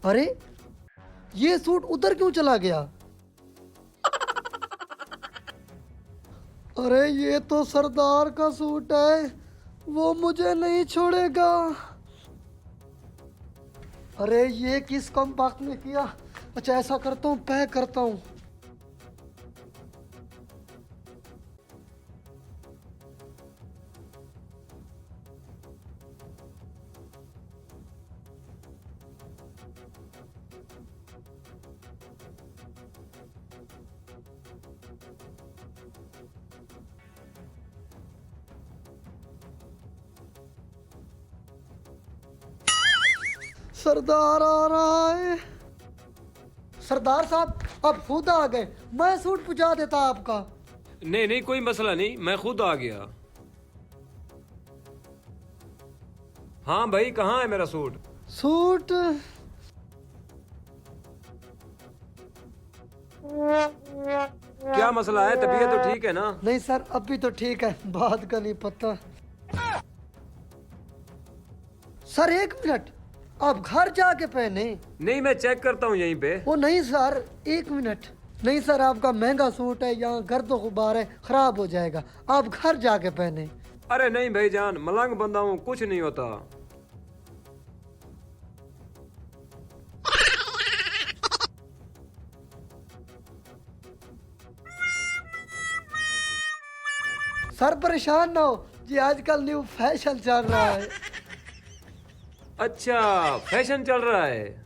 अरे ये सूट उधर क्यों चला गया? अरे ये तो सरदार का सूट है, वो मुझे नहीं छोड़ेगा। अरे ये किस कॉम्पैक्ट में किया? अच्छा ऐसा करता हूँ, पैक करता हूँ। सरदार आ रहा है। सरदार साहब आप खुद आ गए, मैं सूट पहुंचा देता आपका। नहीं नहीं, कोई मसला नहीं, मैं खुद आ गया। हाँ भाई, कहाँ है मेरा सूट? सूट क्या मसला है? तबीयत तो ठीक है ना? नहीं सर, अभी तो ठीक है, बात का नहीं पता। सर एक मिनट, आप घर जाके पहने। नहीं, मैं चेक करता हूँ यहीं पे। वो नहीं सर, एक मिनट। नहीं सर, आपका महंगा सूट है, यहाँ गर्द गुबार है, खराब हो जाएगा, आप घर जाके पहने। अरे नहीं भाईजान, मलंग बंदा हूँ, कुछ नहीं होता। सर परेशान ना हो जी, आजकल न्यू फैशन चल रहा है। अच्छा, फैशन चल रहा है।